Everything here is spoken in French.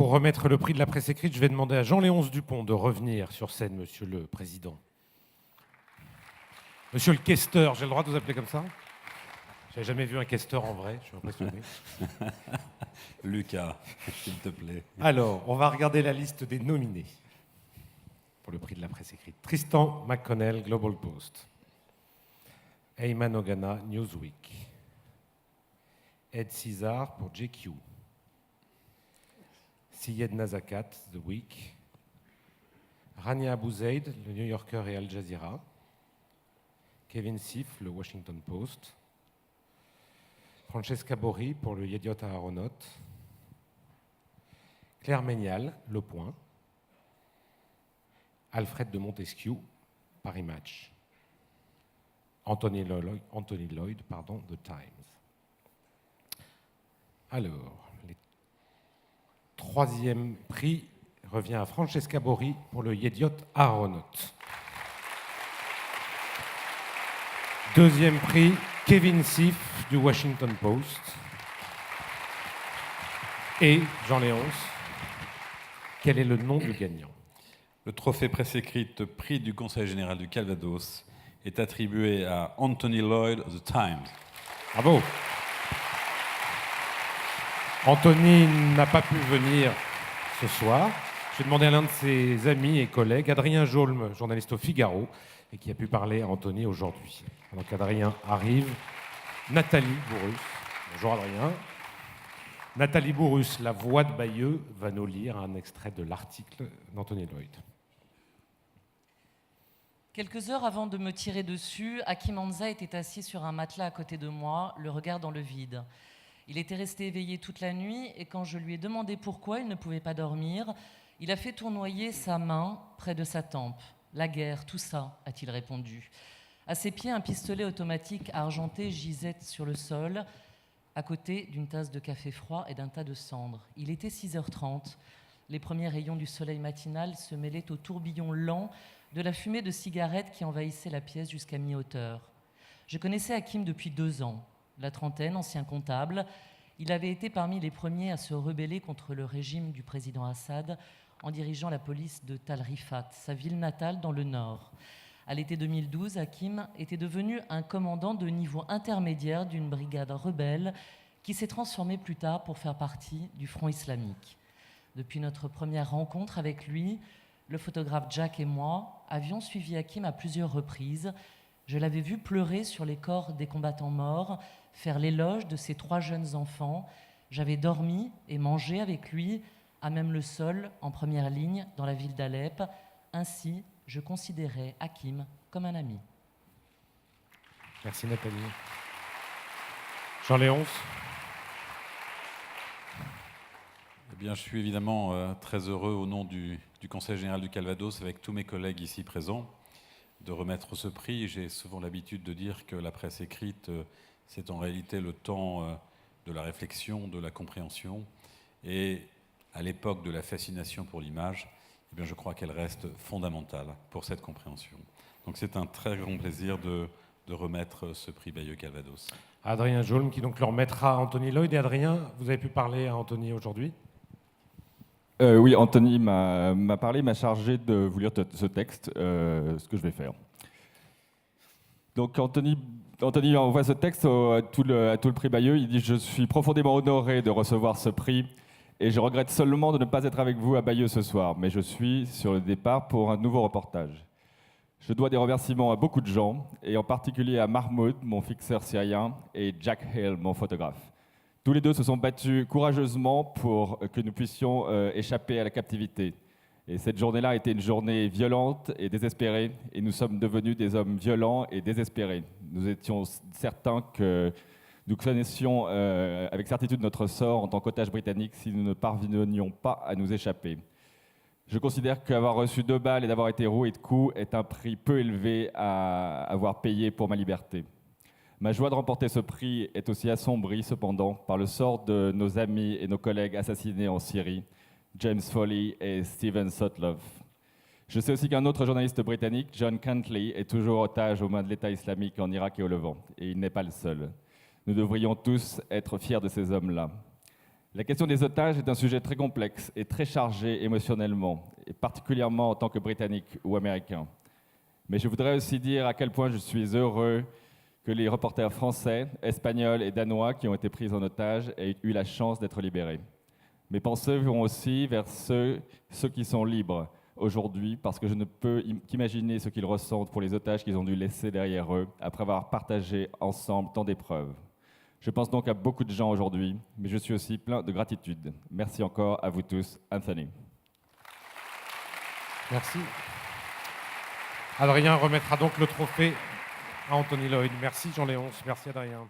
pour remettre le prix de la presse écrite, je vais demander à Jean-Léonce Dupont de revenir sur scène, Monsieur le Président. Monsieur le questeur, j'ai le droit de vous appeler comme ça? J'avais jamais vu un questeur en vrai, je suis impressionné. Lucas, s'il te plaît. Alors, on va regarder la liste des nominés pour le prix de la presse écrite. Tristan McConnell, Global Post. Ayman Ogana, Newsweek. Ed César pour JQ. Syed Nazakat, The Week. Rania Abu Zaid, le New Yorker et Al Jazeera. Kevin Sif, le Washington Post. Francesca Borri pour le Yediot Aharonot. Claire Ménial, Le Point. Alfred de Montesquieu, Paris Match. Anthony Lloyd, The Times. Alors, le troisième prix revient à Francesca Borri pour le Yediot Aharonot. Deuxième prix, Kevin Sif du Washington Post. Et Jean-Léonce, quel est le nom du gagnant? Le trophée presse écrite prix du Conseil général du Calvados est attribué à Anthony Lloyd, The Times. Bravo. Anthony n'a pas pu venir ce soir. J'ai demandé à l'un de ses amis et collègues, Adrien Jaulme, journaliste au Figaro, et qui a pu parler à Anthony aujourd'hui. Donc Adrien arrive. Nathalie Bourrus. Bonjour Adrien. Nathalie Bourrus, la voix de Bayeux, va nous lire un extrait de l'article d'Anthony Lloyd. Quelques heures avant de me tirer dessus, Hakim Hamza était assis sur un matelas à côté de moi, le regard dans le vide. Il était resté éveillé toute la nuit et quand je lui ai demandé pourquoi il ne pouvait pas dormir, il a fait tournoyer sa main près de sa tempe. La guerre, tout ça, a-t-il répondu. À ses pieds, un pistolet automatique argenté gisait sur le sol, à côté d'une tasse de café froid et d'un tas de cendres. Il était 6h30. Les premiers rayons du soleil matinal se mêlaient au tourbillon lent de la fumée de cigarettes qui envahissait la pièce jusqu'à mi-hauteur. Je connaissais Hakim depuis 2 ans. La trentaine, ancien comptable, il avait été parmi les premiers à se rebeller contre le régime du président Assad en dirigeant la police de Tal Rifat, sa ville natale dans le nord. À l'été 2012, Hakim était devenu un commandant de niveau intermédiaire d'une brigade rebelle qui s'est transformée plus tard pour faire partie du Front islamique. Depuis notre première rencontre avec lui, le photographe Jack et moi avions suivi Hakim à plusieurs reprises. Je l'avais vu pleurer sur les corps des combattants morts, faire l'éloge de ses 3 jeunes enfants. J'avais dormi et mangé avec lui, à même le sol, en première ligne, dans la ville d'Alep. Ainsi, je considérais Hakim comme un ami. Merci Nathalie. Jean-Léonce. Eh bien, je suis évidemment très heureux au nom du Conseil général du Calvados, avec tous mes collègues ici présents, de remettre ce prix. J'ai souvent l'habitude de dire que la presse écrite, c'est en réalité le temps de la réflexion, de la compréhension. Et à l'époque de la fascination pour l'image, eh bien, je crois qu'elle reste fondamentale pour cette compréhension. Donc c'est un très grand plaisir de remettre ce prix Bayeux-Calvados. Adrien Jaulme, qui donc le remettra à Anthony Lloyd. Et Adrien, vous avez pu parler à Anthony aujourd'hui? Oui, Anthony m'a parlé, m'a chargé de vous lire ce texte, ce que je vais faire. Donc Anthony envoie ce texte à tout le prix Bayeux. Il dit « Je suis profondément honoré de recevoir ce prix et je regrette seulement de ne pas être avec vous à Bayeux ce soir, mais je suis sur le départ pour un nouveau reportage. Je dois des remerciements à beaucoup de gens, et en particulier à Mahmoud, mon fixeur syrien, et Jack Hill, mon photographe. Tous les deux se sont battus courageusement pour que nous puissions échapper à la captivité. Et cette journée-là a été une journée violente et désespérée, et nous sommes devenus des hommes violents et désespérés. Nous étions certains que nous connaissions avec certitude notre sort en tant qu'otages britanniques si nous ne parvenions pas à nous échapper. Je considère qu'avoir reçu 2 balles et d'avoir été roué de coups est un prix peu élevé à avoir payé pour ma liberté. Ma joie de remporter ce prix est aussi assombrie, cependant, par le sort de nos amis et nos collègues assassinés en Syrie, James Foley et Steven Sotloff. Je sais aussi qu'un autre journaliste britannique, John Cantley, est toujours otage aux mains de l'État islamique en Irak et au Levant, et il n'est pas le seul. Nous devrions tous être fiers de ces hommes-là. La question des otages est un sujet très complexe et très chargé émotionnellement, et particulièrement en tant que Britannique ou Américain. Mais je voudrais aussi dire à quel point je suis heureux que les reporters français, espagnols et danois qui ont été pris en otage aient eu la chance d'être libérés. Mes pensées vont aussi vers ceux qui sont libres aujourd'hui, parce que je ne peux qu'imaginer ce qu'ils ressentent pour les otages qu'ils ont dû laisser derrière eux après avoir partagé ensemble tant d'épreuves. Je pense donc à beaucoup de gens aujourd'hui, mais je suis aussi plein de gratitude. Merci encore à vous tous, Anthony. Merci. Adrien remettra donc le trophée à Anthony Lloyd. Merci Jean Léonce, merci Adrien.